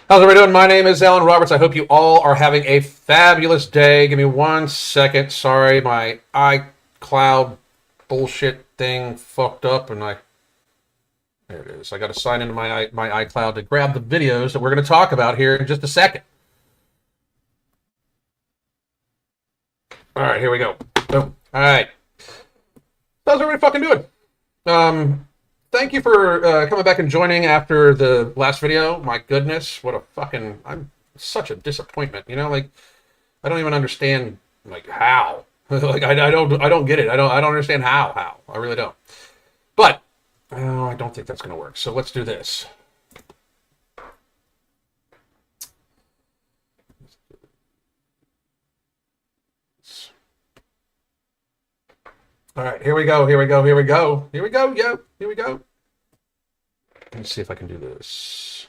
How's everybody doing? My name is Alan Roberts. I hope you all are having a fabulous day. Give me 1 second. Sorry, my iCloud bullshit thing fucked up, and there it is. I got to sign into my iCloud to grab the videos that we're going to talk about here in just a second. All right, here we go. Boom. All right. How's everybody fucking doing? Thank you for coming back and joining after the last video. My goodness, what a fucking... I'm such a disappointment. You know, like, I don't even understand, like, how. Like, I don't get it. I don't understand how. I really don't. But, I don't think that's going to work. So let's do this. All right, here we go. Let's see if I can do this.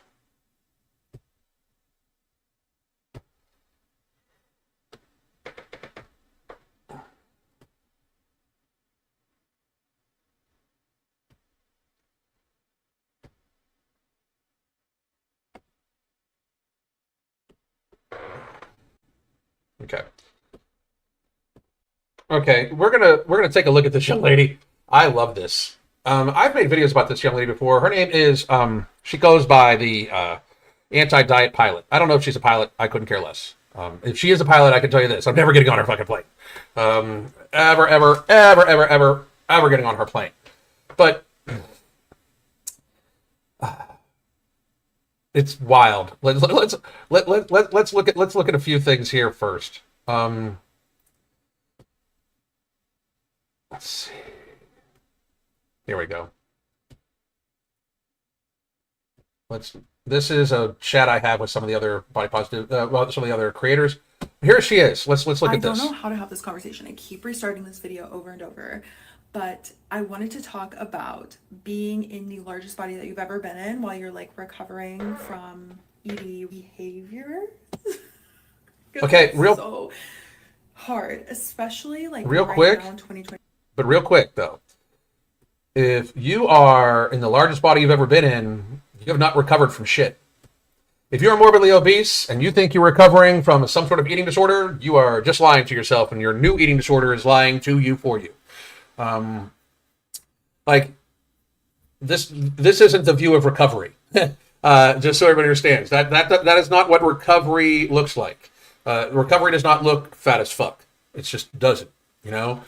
Okay, we're gonna take a look at this young lady. I love this. I've made videos about this young lady before. Her name is she goes by the Anti-Diet Pilot. I don't know if she's a pilot. I couldn't care less. If she is a pilot, I can tell you this: I'm never getting on her fucking plane. Ever getting on her plane. But it's wild. Let's look at a few things here first. Let's see. Here we go. This is a chat I have with some of the other body positive, some of the other creators. Here she is. Let's look at this. I don't know how to have this conversation. I keep restarting this video over and over, but I wanted to talk about being in the largest body that you've ever been in while you're like recovering from eating behavior. Okay, so hard, especially like real right quick. Now in 2020. But real quick though, if you are in the largest body you've ever been in, you have not recovered from shit. If you're morbidly obese and you think you're recovering from some sort of eating disorder, you are just lying to yourself, and your new eating disorder is lying to you for you. Like this isn't the view of recovery. Just so everybody understands that is not what recovery looks like. Recovery does not look fat as fuck. It just doesn't, you know.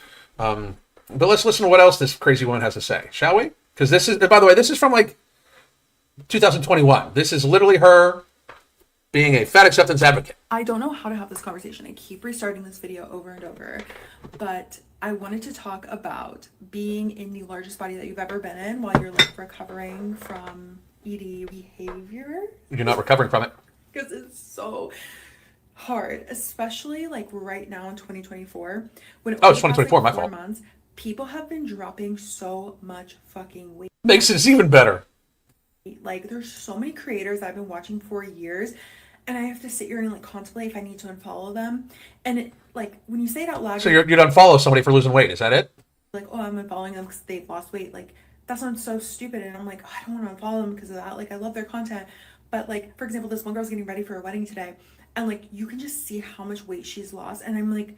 But let's listen to what else this crazy woman has to say, shall we? Because this is, by the way, this is from like 2021. This is literally her being a fat acceptance advocate. I don't know how to have this conversation. I keep restarting this video over and over, but I wanted to talk about being in the largest body that you've ever been in while you're like recovering from eating behavior. You're not recovering from it. Because it's so hard, especially like right now in 2024. When it's 2024, like my fault. Months, people have been dropping so much fucking weight. Makes it even better. Like there's so many creators that I've been watching for years, and I have to sit here and like contemplate if I need to unfollow them. And it, like when you say it out loud, so you'd unfollow somebody for losing weight, is that it? Like, oh, I'm unfollowing them because they've lost weight. Like that sounds so stupid, and I'm like, oh, I don't want to unfollow them because of that. Like I love their content, but like for example, this one girl's getting ready for a wedding today, and like you can just see how much weight she's lost, and I'm like,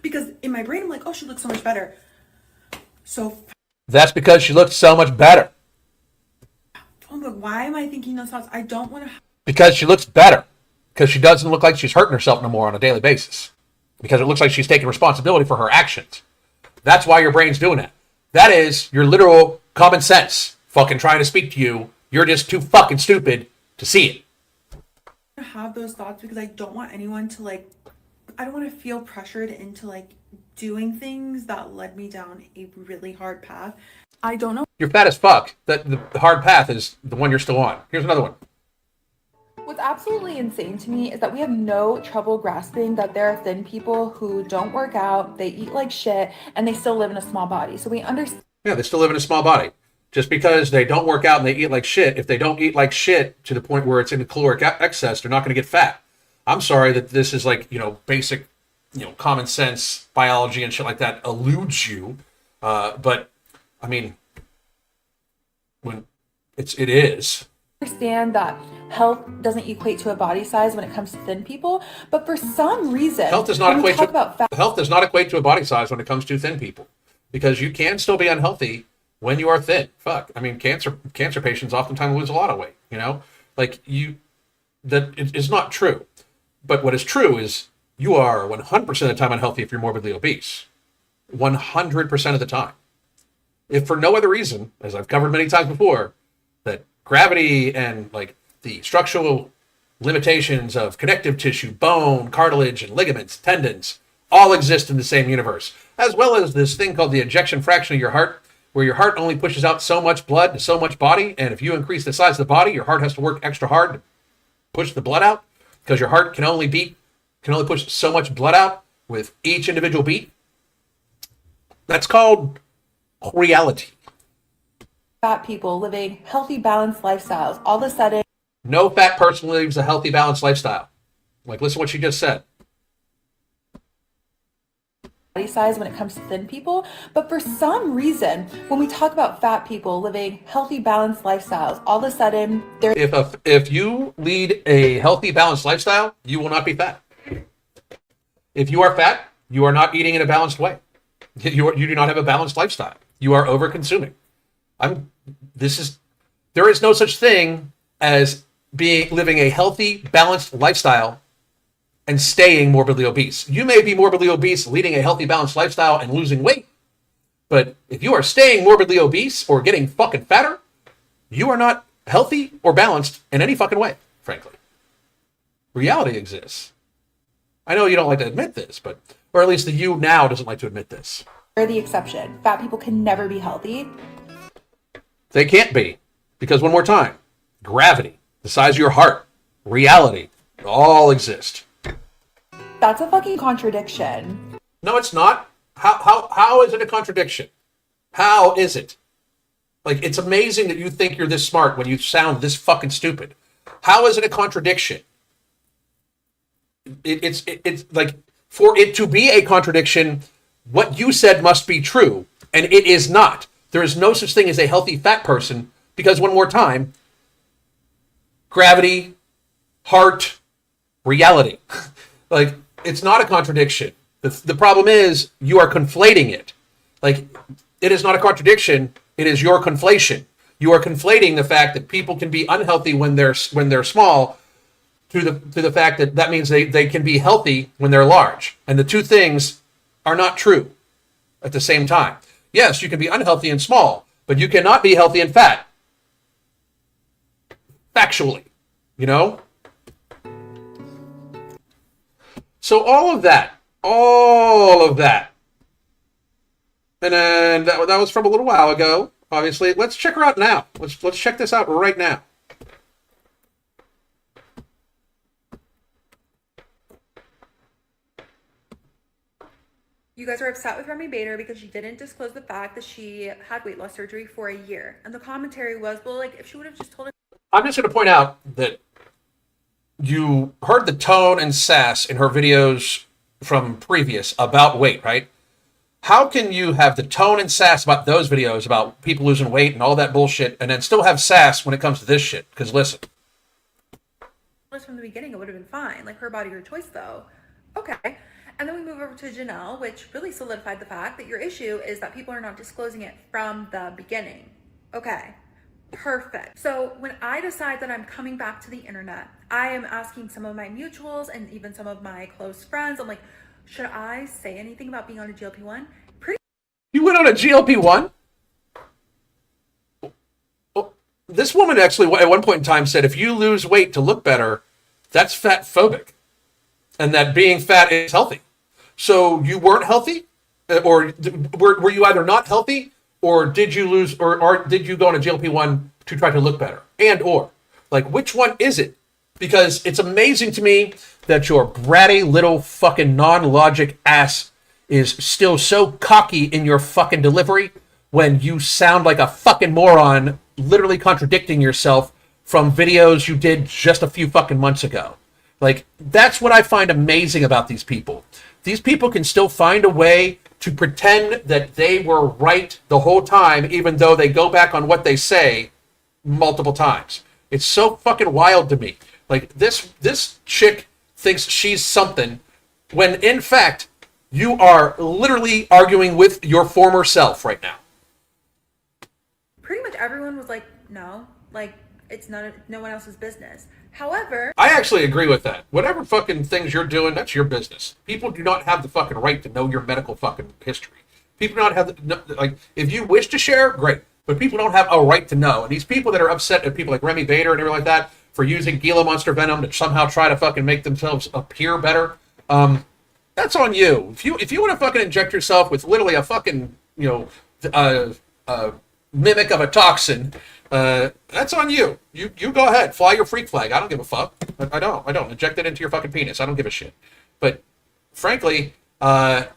because in my brain I'm like, oh, she looks so much better. So that's because she looked so much better. Oh, but why am I thinking those thoughts? I don't want to. Because she looks better. Because she doesn't look like she's hurting herself no more on a daily basis. Because it looks like she's taking responsibility for her actions. That's why your brain's doing it. That is your literal common sense fucking trying to speak to you. You're just too fucking stupid to see it. I have those thoughts because I don't want anyone to like, I don't want to feel pressured into like doing things that led me down a really hard path. I don't know. You're fat as fuck. The hard path is the one you're still on. Here's another one. What's absolutely insane to me is that we have no trouble grasping that there are thin people who don't work out, they eat like shit, and they still live in a small body. So we understand. Yeah, they still live in a small body. Just because they don't work out and they eat like shit, if they don't eat like shit to the point where it's in caloric excess, they're not going to get fat. I'm sorry that this is like, basic, common sense biology and shit like that eludes you. But I mean, when it is, understand that health doesn't equate to a body size when it comes to thin people, but for some reason, Health does not when we equate talk to about fat health does not equate to a body size when it comes to thin people, because you can still be unhealthy when you are thin. Fuck, I mean, cancer patients oftentimes lose a lot of weight. You know, like that is not true. But what is true is you are 100% of the time unhealthy if you're morbidly obese. 100% of the time. If for no other reason, as I've covered many times before, that gravity and like the structural limitations of connective tissue, bone, cartilage, and ligaments, tendons, all exist in the same universe, as well as this thing called the ejection fraction of your heart, where your heart only pushes out so much blood to so much body, and if you increase the size of the body, your heart has to work extra hard to push the blood out, because your heart can only push so much blood out with each individual beat. That's called reality. fat people living healthy, balanced lifestyles, all of a sudden, No fat person lives a healthy, balanced lifestyle. Like, listen to what she just said. body size when it comes to thin people, but for some reason, when we talk about fat people living healthy, balanced lifestyles, all of a sudden they're If you lead a healthy, balanced lifestyle, you will not be fat. If you are fat, you are not eating in a balanced way. You do not have a balanced lifestyle. You are over-consuming. There is no such thing as living a healthy, balanced lifestyle and staying morbidly obese. You may be morbidly obese, leading a healthy, balanced lifestyle and losing weight. But if you are staying morbidly obese or getting fucking fatter, you are not healthy or balanced in any fucking way, frankly. Reality exists. I know you don't like to admit this, or at least the you now doesn't like to admit this. the exception. Fat people can never be healthy. They can't be. Because one more time, gravity, the size of your heart, reality, all exist. That's a fucking contradiction. No, it's not. How is it a contradiction? How is it? Like, it's amazing that you think you're this smart when you sound this fucking stupid. How is it a contradiction? It's like, for it to be a contradiction, what you said must be true, and it is not. There is no such thing as a healthy fat person, because one more time, gravity, heart, reality. Like, it's not a contradiction. The problem is you are conflating it. Like, it is not a contradiction. It is your conflation. You are conflating the fact that people can be unhealthy when they're small to the fact that means they can be healthy when they're large. And the two things are not true at the same time. Yes, you can be unhealthy and small, but you cannot be healthy and fat. Factually, you know? So all of that, and then that was from a little while ago, obviously. Let's check her out now. Let's check this out right now. You guys are upset with Remy Bader because she didn't disclose the fact that she had weight loss surgery for a year. And the commentary was, well, like, if she would have just told us. I'm just going to point out that you heard the tone and sass in her videos from previous about weight, right? How can you have the tone and sass about those videos about people losing weight and all that bullshit, and then still have sass when it comes to this shit? Because listen. From the beginning, it would have been fine. Like, her body, her choice, though. Okay. And then we move over to Janelle, which really solidified the fact that your issue is that people are not disclosing it from the beginning. Okay. Perfect. So when I decide that I'm coming back to the internet, I am asking some of my mutuals and even some of my close friends, I'm like, should I say anything about being on a GLP-1? You went on a GLP-1? Oh, this woman actually at one point in time said if you lose weight to look better, that's fat phobic. And that being fat is healthy. So you weren't healthy? Or were you either not healthy, or did you lose, or did you go on a GLP-1 to try to look better? And or, like, which one is it? Because it's amazing to me that your bratty little fucking non-logic ass is still so cocky in your fucking delivery when you sound like a fucking moron, literally contradicting yourself from videos you did just a few fucking months ago. Like, that's what I find amazing about these people. These people can still find a way to pretend that they were right the whole time, even though they go back on what they say multiple times. It's so fucking wild to me. Like, this chick thinks she's something when, in fact, you are literally arguing with your former self right now. Pretty much everyone was like, no, like, it's no one else's business. However, I actually agree with that. Whatever fucking things you're doing, that's your business. People do not have the fucking right to know your medical fucking history. People do not have the, like, if you wish to share, great. But people don't have a right to know. And these people that are upset at people like Remy Bader and everything like that for using Gila monster venom to somehow try to fucking make themselves appear better, that's on you. If you want to fucking inject yourself with literally a fucking, mimic of a toxin, that's on you. You go ahead, fly your freak flag. I don't give a fuck. I don't inject it into your fucking penis. I don't give a shit. But frankly, that's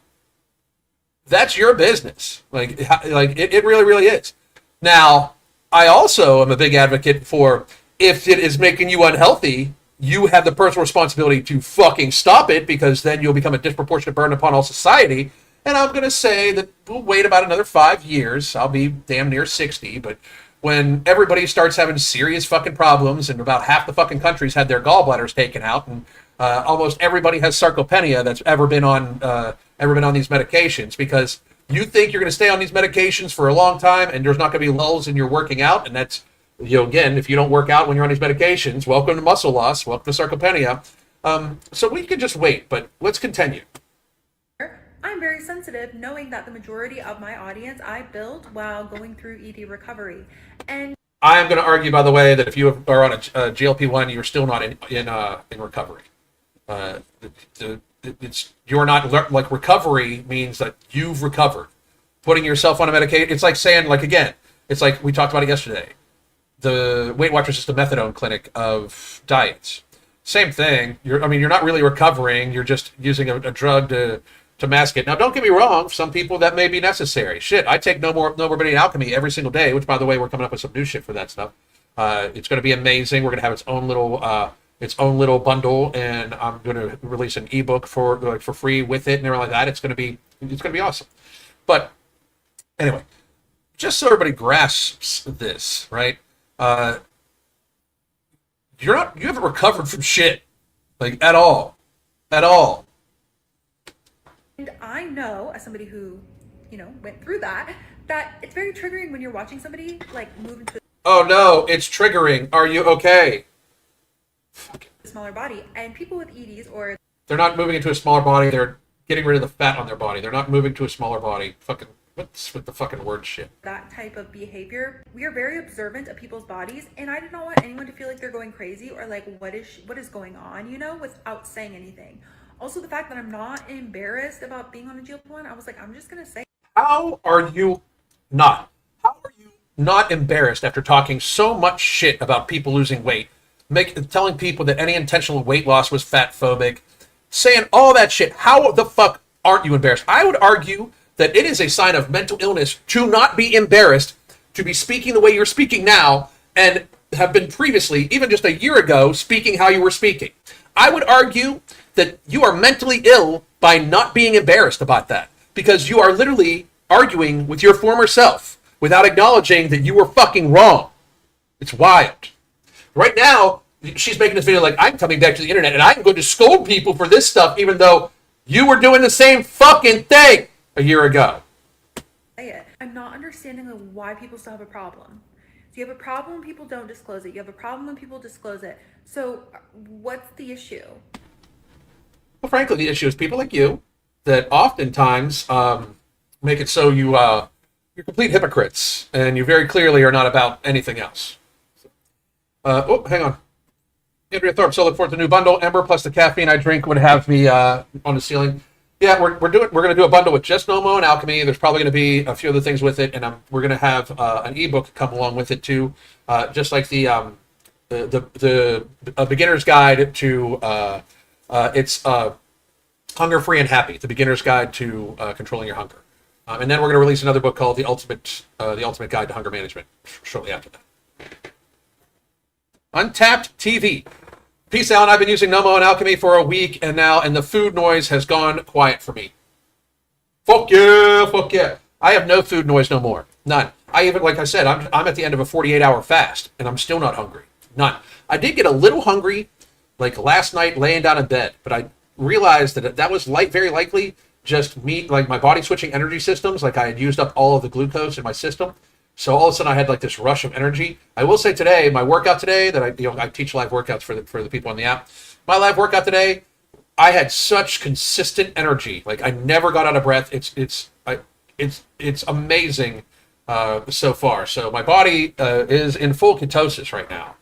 your business. Like it really is. Now, I also am a big advocate for, if it is making you unhealthy, you have the personal responsibility to fucking stop it, because then you'll become a disproportionate burden upon all society. And I'm going to say that we'll wait about another 5 years. I'll be damn near 60, but when everybody starts having serious fucking problems, and about half the fucking country's had their gallbladders taken out, and almost everybody has sarcopenia that's ever been on these medications, because you think you're going to stay on these medications for a long time, and there's not going to be lulls in your working out, and that's, again, if you don't work out when you're on these medications, welcome to muscle loss, welcome to sarcopenia. So we could just wait, but let's continue. I'm very sensitive, knowing that the majority of my audience I build while going through ED recovery. And I am going to argue, by the way, that if you are on a GLP-1, you're still not in recovery. You're not, like, recovery means that you've recovered. Putting yourself on a medication, it's like saying, like, again, it's like we talked about it yesterday. The Weight Watchers is the methadone clinic of diets. Same thing. You're not really recovering. You're just using a drug to mask it. Now, don't get me wrong. For some people, that may be necessary. Shit, I take Nommo Alchemy every single day, which, by the way, we're coming up with some new shit for that stuff. It's going to be amazing. We're going to have its own little bundle, and I'm going to release an ebook for free with it and everything like that. It's going to be awesome. But anyway, just so everybody grasps this, right? You haven't recovered from shit, like, at all. And I know, as somebody who, went through that it's very triggering when you're watching somebody, like, move into Oh no, it's triggering. Are you okay? a smaller body. And people with EDs, or They're not moving into a smaller body. They're getting rid of the fat on their body. They're not moving to a smaller body. Fucking, what's with the fucking word shit? that type of behavior, we are very observant of people's bodies, and I do not want anyone to feel like they're going crazy or like, what is going on, without saying anything. Also, the fact that I'm not embarrassed about being on a GLP-1, I was like, I'm just gonna say. How are you not embarrassed after talking so much shit about people losing weight, telling people that any intentional weight loss was fat phobic, saying all that shit? How the fuck aren't you embarrassed? I would argue that it is a sign of mental illness to not be embarrassed, to be speaking the way you're speaking now, and have been previously, even just a year ago, speaking how you were speaking. I would argue that you are mentally ill by not being embarrassed about that, because you are literally arguing with your former self without acknowledging that you were fucking wrong. It's wild. Right now, she's making this video like, I'm coming back to the internet and I'm going to scold people for this stuff, even though you were doing the same fucking thing a year ago. I'm not understanding why people still have a problem. So you have a problem when people don't disclose it. You have a problem when people disclose it. So what's the issue? Well, frankly, the issue is people like you that oftentimes make it so you're complete hypocrites, and you very clearly are not about anything else. Hang on. Andrea Thorp, so look forward to the new bundle. Ember plus the caffeine I drink would have me on the ceiling. Yeah, we're going to do a bundle with just Nommo and Alchemy. There's probably going to be a few other things with it, and we're going to have an ebook come along with it too, just like a beginner's guide to it's Hunger Free and Happy, the beginner's guide to controlling your hunger. And then we're going to release another book called The Ultimate Guide to Hunger Management shortly after that. Untapped TV. Peace, Alan. I've been using Nommo and Alchemy for a week and the food noise has gone quiet for me. Fuck yeah. I have no food noise no more. None. I even, like I said, I'm at the end of a 48-hour fast and I'm still not hungry. None. I did get a little hungry, like last night laying down in bed, but I realized that that was very likely just me, like my body switching energy systems. Like I had used up all of the glucose in my system. So all of a sudden I had like this rush of energy. I will say today, my workout today that I teach live workouts for the people on the app. My live workout today, I had such consistent energy. Like I never got out of breath. It's amazing so far. So my body is in full ketosis right now,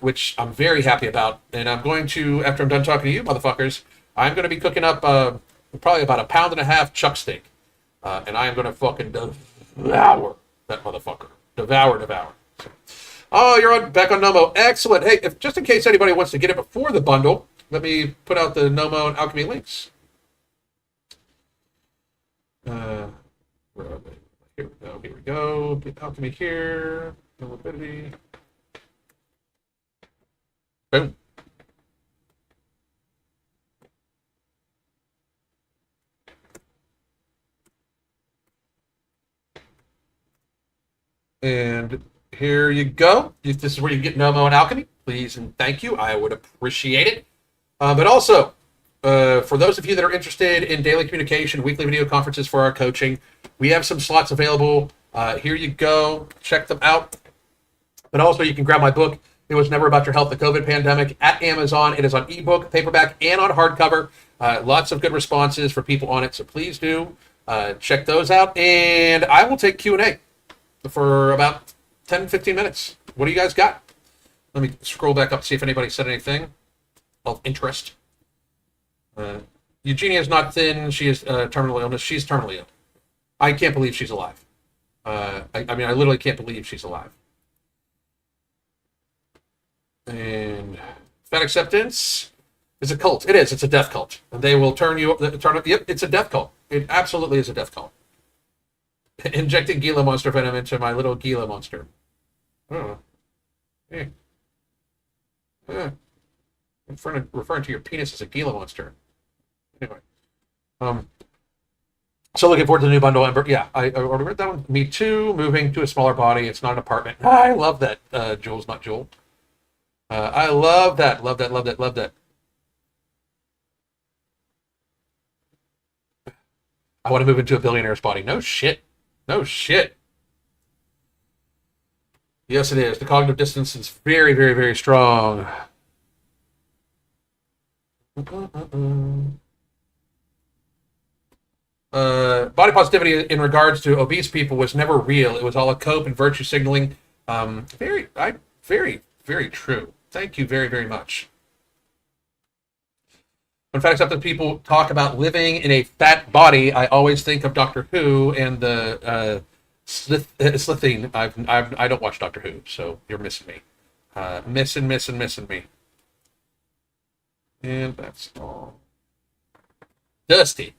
which I'm very happy about. And I'm going to, after I'm done talking to you motherfuckers, I'm going to be cooking up probably about 1.5 pounds chuck steak. And I am going to fucking devour that motherfucker. Devour. So, oh, you're back on Nommo. Excellent. Hey, just in case anybody wants to get it before the bundle, let me put out the Nommo and Alchemy links. Where are they? Here we go. Get Alchemy here. Mobility. Boom. And here you go. If this is where you get Nommo and Alchemy, please and thank you. I would appreciate it. But also, for those of you that are interested in daily communication, weekly video conferences for our coaching, we have some slots available. Here you go. Check them out. But also, you can grab my book, It Was Never About Your Health, the COVID Pandemic, at Amazon. It is on ebook, paperback, and on hardcover. Lots of good responses for people on it, so please do check those out. And I will take Q&A for about 10-15 minutes. What do you guys got? Let me scroll back up, see if anybody said anything of interest. Eugenia is not thin. She is terminal illness. She's terminally ill. I can't believe she's alive. I mean, I literally can't believe she's alive. And fat acceptance is a cult. It is. It's a death cult. And they will turn you. Yep, it's a death cult. It absolutely is a death cult. Injecting Gila monster venom into my little Gila monster. Oh. Hey. Yeah. Referring to your penis as a Gila monster. Anyway. So looking forward to the new bundle, Ember. Yeah, I ordered that one. Me too. Moving to a smaller body. It's not an apartment. I love that. Jules, not Jewel. I love that. Love that. I want to move into a billionaire's body. No shit. Yes, it is. The cognitive distance is very, very, very strong. Body positivity in regards to obese people was never real. It was all a cope and virtue signaling. Very, very true. Thank you very, very much. When fat acceptance people talk about living in a fat body, I always think of Doctor Who and the Slithine. I don't watch Doctor Who, so you're missing me. Missing me. And that's all. Dusty.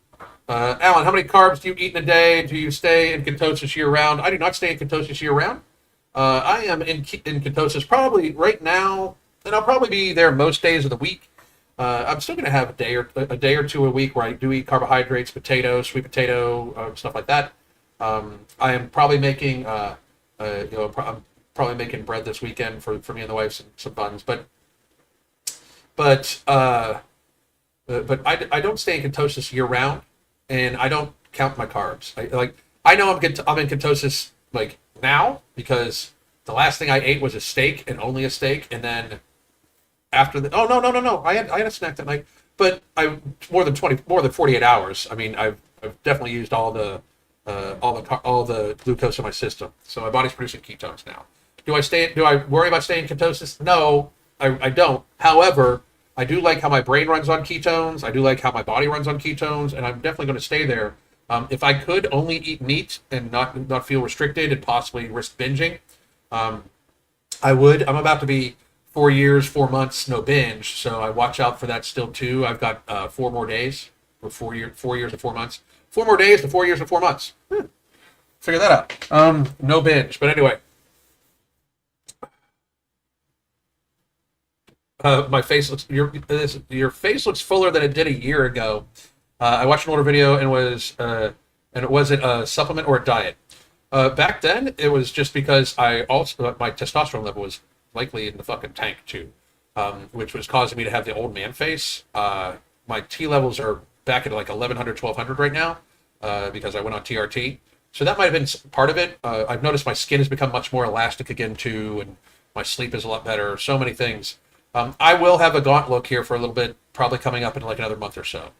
Alan, how many carbs do you eat in a day? Do you stay in ketosis year-round? I do not stay in ketosis year-round. I am in ketosis probably right now, and I'll probably be there most days of the week. I'm still going to have a day or two a week where I do eat carbohydrates, potatoes, sweet potato, stuff like that. I am probably making, I'm probably making bread this weekend for me and the wife, some buns. But I don't stay in ketosis year round, and I don't count my carbs. I know I'm in ketosis like now because the last thing I ate was a steak and only a steak, and then after the no, I had a snack that night, but more than 48 hours. I mean, I've definitely used all the glucose in my system, so my body's producing ketones now. Do I worry about staying in ketosis? No, I don't. However, I do like how my brain runs on ketones. I do like how my body runs on ketones, and I'm definitely going to stay there. If I could only eat meat and not feel restricted and possibly risk binging, I would. I'm about to be 4 years, 4 months, no binge, so I watch out for that still too. I've got 4 more days, or 4 years and 4 months. 4 more days to 4 years and 4 months. Figure that out. No binge, but anyway. My face looks your face looks fuller than it did a year ago. I watched an older video and was it a supplement or a diet? Back then it was just because my testosterone level was likely in the fucking tank too, which was causing me to have the old man face. My T levels are back at like 1100, 1200 right now because I went on TRT. So that might have been part of it. I've noticed my skin has become much more elastic again too, and my sleep is a lot better. So many things. I will have a gaunt look here for a little bit, probably coming up in like another month or so.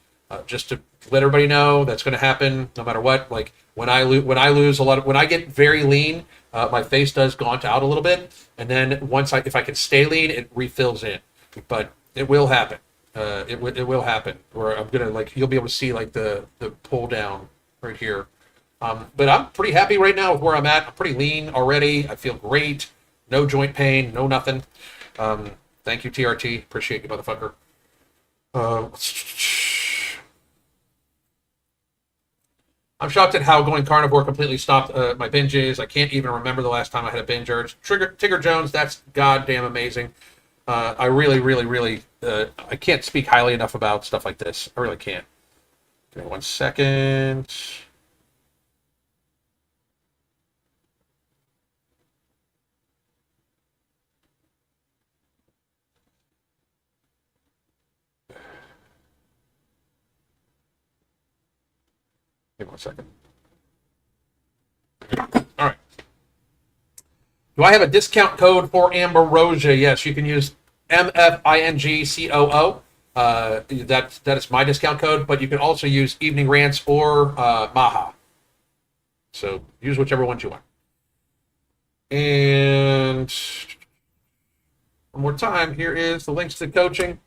Just to let everybody know that's going to happen no matter what. Like when I lose a lot of, when I get very lean, my face does gaunt out a little bit, and then if I can stay lean, it refills in. But it will happen. It will happen. Where I'm gonna like you'll be able to see like the pull down right here. But I'm pretty happy right now with where I'm at. I'm pretty lean already. I feel great. No joint pain. No nothing. Thank you, TRT. Appreciate you, motherfucker. I'm shocked at how going carnivore completely stopped my binges. I can't even remember the last time I had a binge urge. Tigger Jones, that's goddamn amazing. I really, really, really, I can't speak highly enough about stuff like this. I really can't. Give me 1 second. Give me 1 second. All right. Do I have a discount code for Ambrosia? Yes, you can use MFINGCOO. That is my discount code, but you can also use Evening Rants or MAHA. So use whichever ones you want. And one more time, here is the links to the coaching.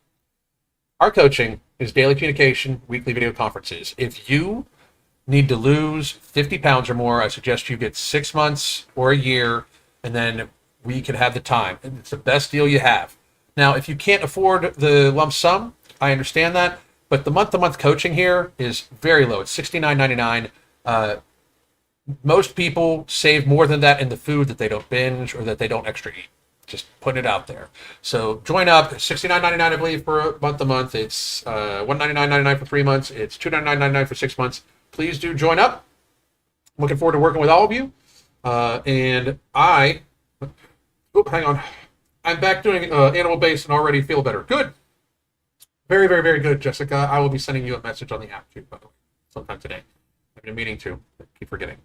Our coaching is daily communication, weekly video conferences. If you need to lose 50 pounds or more, I suggest you get 6 months or a year, and then we can have the time. And it's the best deal you have. Now, if you can't afford the lump sum, I understand that, but the month-to-month coaching here is very low. It's $69.99. Most people save more than that in the food that they don't binge or that they don't extra eat. Just putting it out there. So join up. $69.99, I believe, for a month-to-month. It's $199.99 for 3 months. It's $299.99 for 6 months. Please do join up. I'm looking forward to working with all of you. And hang on. I'm back doing animal-based and already feel better. Good. Very, very, very good, Jessica. I will be sending you a message on the app, too, by the way, sometime today. I've been meaning to. I keep forgetting.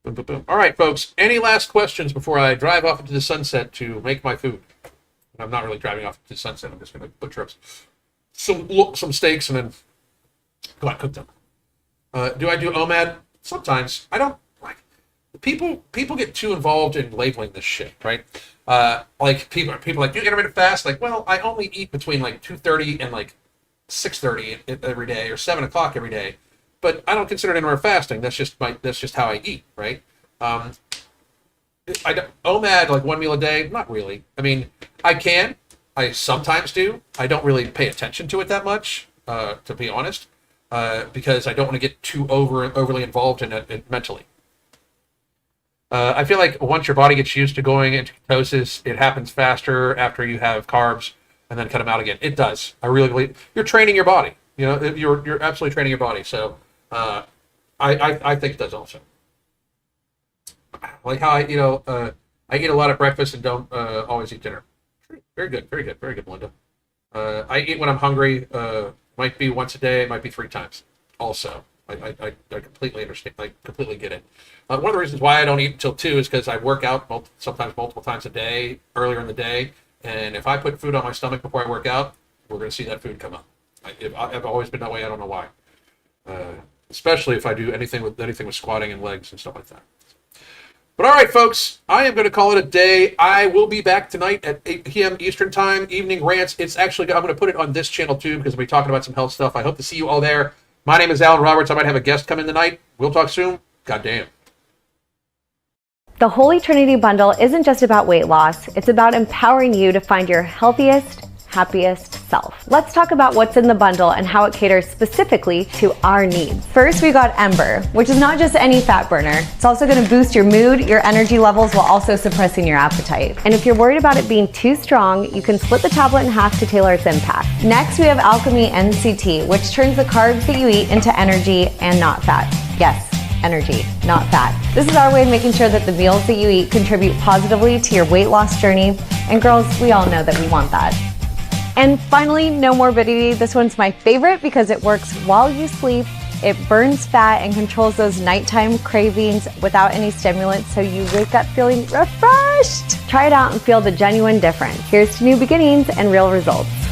Boom, boom, boom. All right, folks. Any last questions before I drive off into the sunset to make my food? I'm not really driving off into the sunset. I'm just going to butcher up some steaks and then go out and cook them. Do I do OMAD? Sometimes. I don't like people get too involved in labeling this shit, right? Like people like, do intermittent fast? Like, well, I only eat between like 2:30 and like 6:30 every day or 7 o'clock every day, but I don't consider it intermittent fasting. That's just how I eat, right? I don't, OMAD like 1 meal a day? Not really. I mean, I sometimes do. I don't really pay attention to it that much, to be honest. Because I don't want to get too overly involved in it mentally. I feel like once your body gets used to going into ketosis, it happens faster after you have carbs and then cut them out again. It does. I really believe you're training your body. You know, you're absolutely training your body. So I think it does also. Like how I eat a lot at breakfast and don't always eat dinner. Very good, very good, very good, Melinda. I eat when I'm hungry. Might be once a day, might be 3 times. Also, I completely understand. I completely get it. One of the reasons why I don't eat until 2 is because I work out sometimes multiple times a day, earlier in the day. And if I put food on my stomach before I work out, we're going to see that food come up. I've always been that way. I don't know why. Especially if I do anything with squatting and legs and stuff like that. But all right, folks, I am going to call it a day. I will be back tonight at 8 p.m. Eastern Time, Evening Rants. It's actually, I'm going to put it on this channel, too, because we'll be talking about some health stuff. I hope to see you all there. My name is Alan Roberts. I might have a guest come in tonight. We'll talk soon. Goddamn. The Holy Trinity Bundle isn't just about weight loss. It's about empowering you to find your healthiest, happiest self. Let's talk about what's in the bundle and how it caters specifically to our needs. First, we got Ember, which is not just any fat burner. It's also going to boost your mood, your energy levels, while also suppressing your appetite. And if you're worried about it being too strong, you can split the tablet in half to tailor its impact. Next, we have Alchemy NCT, which turns the carbs that you eat into energy and not fat. Yes, energy, not fat. This is our way of making sure that the meals that you eat contribute positively to your weight loss journey. And girls, we all know that we want that. And finally, no morbidity. This one's my favorite because it works while you sleep. It burns fat and controls those nighttime cravings without any stimulants, so you wake up feeling refreshed. Try it out and feel the genuine difference. Here's to new beginnings and real results.